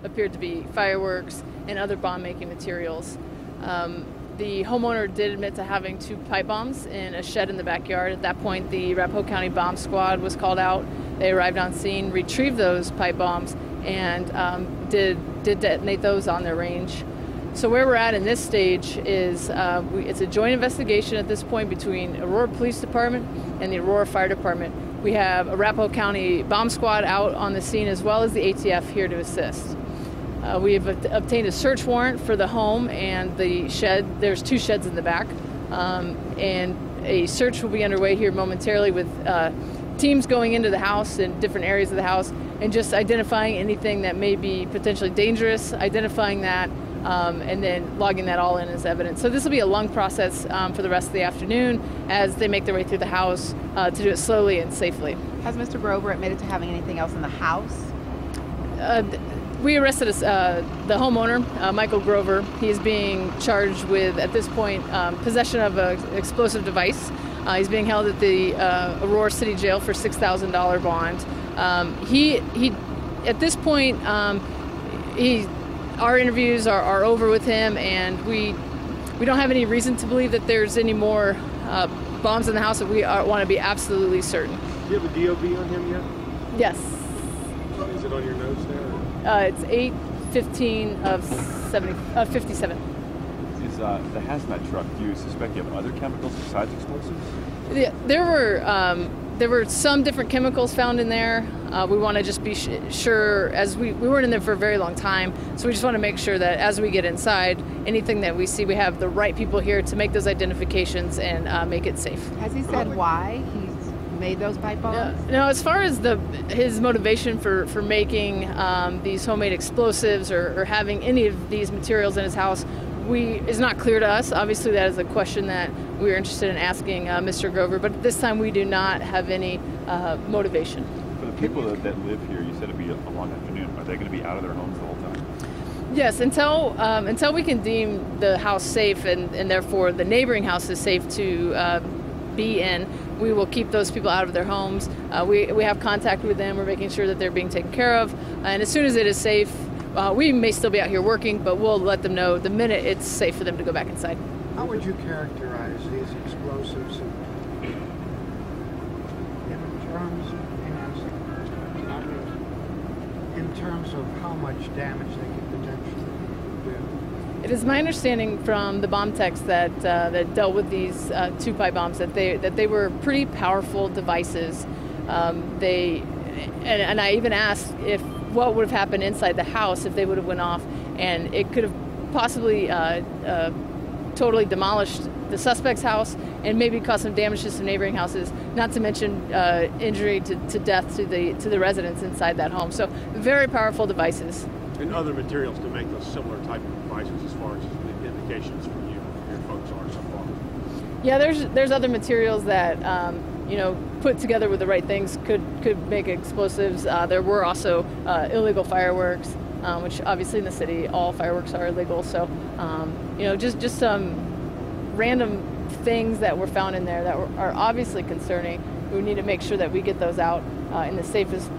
appeared to be fireworks and other bomb-making materials. The homeowner did admit to having 2 pipe bombs in a shed in the backyard. At that point, the Arapahoe County Bomb Squad was called out. They arrived on scene, retrieved those pipe bombs, and did detonate those on their range. So where we're at in this stage is it's a joint investigation at this point between Aurora Police Department and the Aurora Fire Department. We have Arapahoe County Bomb Squad out on the scene as well as the ATF here to assist. We have obtained a search warrant for the home and the shed. There's 2 sheds in the back. And a search will be underway here momentarily with teams going into the house in different areas of the house and just identifying anything that may be potentially dangerous, identifying that, and then logging that all in as evidence. So this will be a long process for the rest of the afternoon as they make their way through the house to do it slowly and safely. Has Mr. Grover admitted to having anything else in the house? We arrested the homeowner, Michael Grover. He is being charged with, at this point, possession of an explosive device. He's being held at the Aurora City Jail for $6,000 bond. He at this point, our interviews are over with him, and we don't have any reason to believe that there's any more bombs in the house, that we want to be absolutely certain. Do you have a DOB on him yet? Yes. Is it on your notes there? It's 8/15 of 57. Is the hazmat truck, do you suspect you have other chemicals besides explosives? Yeah, there were some different chemicals found in there. We want to just be sure, as we weren't in there for a very long time, so we just want to make sure that as we get inside, anything that we see, we have the right people here to make those identifications and make it safe. Has he said why he's made those pipe bombs? No, as far as his motivation for making these homemade explosives or having any of these materials in his house is not clear to us. Obviously, that is a question that we're interested in asking Mr. Grover, but at this time we do not have any motivation. For the people that live here, you said it'd be a long afternoon. Are they going to be out of their homes the whole time? Yes, until we can deem the house safe and therefore the neighboring house is safe to be in, we will keep those people out of their homes. We have contact with them. We're making sure that they're being taken care of. And as soon as it is safe, we may still be out here working, but we'll let them know the minute it's safe for them to go back inside. How would you characterize these explosives in terms of how much damage they could potentially do? It is my understanding from the bomb techs that dealt with these 2 pipe bombs that they were pretty powerful devices. And I even asked what would have happened inside the house if they would have went off, and it could have possibly totally demolished the suspect's house and maybe caused some damage to some neighboring houses, not to mention injury to death to the residents inside that home. So very powerful devices. And other materials to make those similar type of devices, as far as the indications from your folks are so far? Yeah, there's other materials that put together with the right things could make explosives. There were also illegal fireworks, which obviously in the city all fireworks are illegal. So just some random things that were found in there that are obviously concerning. We need to make sure that we get those out in the safest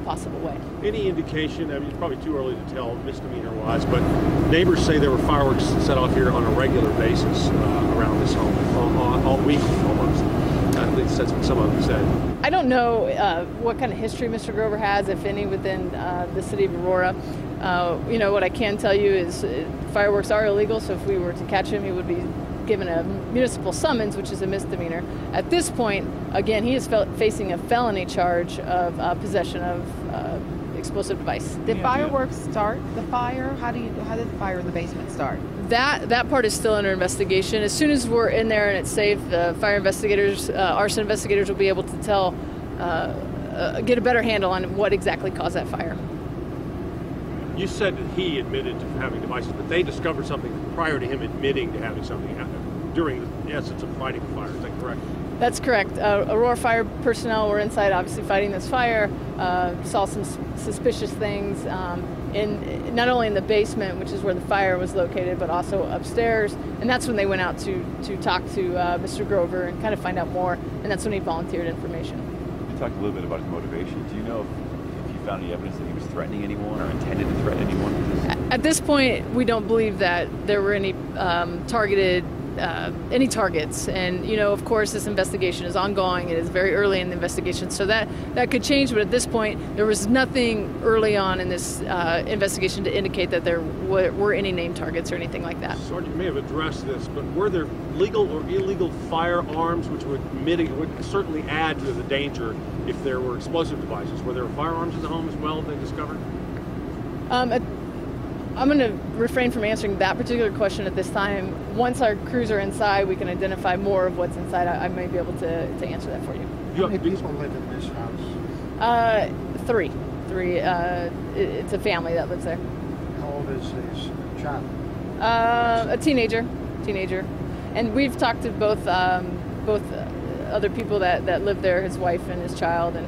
possible way. Any indication, I mean, it's probably too early to tell misdemeanor-wise, but neighbors say there were fireworks set off here on a regular basis around this home, all week almost. At least that's what some of them said. I don't know what kind of history Mr. Grover has, if any, within the city of Aurora. What I can tell you is fireworks are illegal, so if we were to catch him, he would be given a municipal summons, which is a misdemeanor. At this point, again, he is facing a felony charge of possession of explosive device. Did fireworks start the fire? How did the fire in the basement start? That part is still under investigation. As soon as we're in there and it's safe, the fire investigators, arson investigators will be able to get a better handle on what exactly caused that fire. You said that he admitted to having devices, but they discovered something prior to him admitting to having something during the essence of fighting the fire. Is that correct? That's correct. Aurora fire personnel were inside, obviously fighting this fire. Saw some suspicious things not only in the basement, which is where the fire was located, but also upstairs. And that's when they went out to talk to Mr. Grover and kind of find out more. And that's when he volunteered information. You talked a little bit about his motivation. Do you know if he found any evidence that he was threatening anyone or intended to threaten anyone? At this point, we don't believe that there were any any targets. And, you know, of course, this investigation is ongoing. It is very early in the investigation, so that could change. But at this point, there was nothing early on in this investigation to indicate that there were any named targets or anything like that. Sergeant, you may have addressed this, but were there legal or illegal firearms which would certainly add to the danger if there were explosive devices? Were there firearms in the home as well they discovered? I'm going to refrain from answering that particular question at this time. Once our crews are inside, we can identify more of what's inside. I may be able to answer that for you. How many people live in this house? Three. It's a family that lives there. How old is his child? A teenager. And we've talked to both other people that live there, his wife and his child, and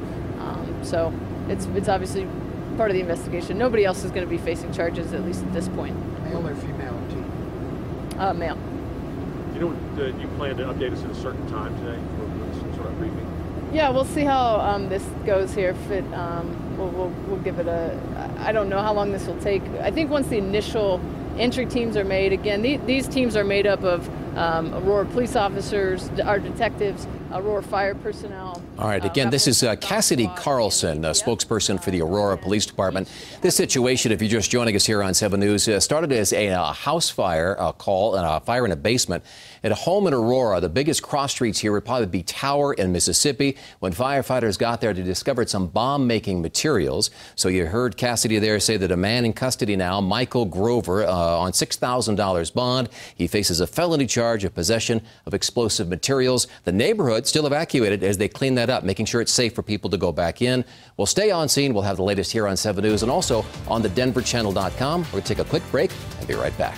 so it's obviously part of the investigation. Nobody else is going to be facing charges, at least at this point. Male or female teen? Male. You plan to update us at a certain time today for some sort of briefing? Yeah, we'll see how this goes here. If it, we'll give it I don't know how long this will take. I think once the initial entry teams are made, again, these teams are made up of Aurora police officers, our detectives, Aurora fire personnel. All right, again, this is Cassidy Carlson, a spokesperson for the Aurora Police Department. This situation, if you're just joining us here on 7 News, started as a house fire call, and a fire in a basement at a home in Aurora. The biggest cross streets here would probably be Tower in Mississippi. When firefighters got there, they discovered some bomb-making materials. So you heard Cassidy there say that a man in custody now, Michael Grover, on $6,000 bond. He faces a felony charge of possession of explosive materials. The neighborhood still evacuated as they clean that up, making sure it's safe for people to go back in. We'll stay on scene. We'll have the latest here on 7 News and also on the denverchannel.com. We're going to take a quick break and be right back.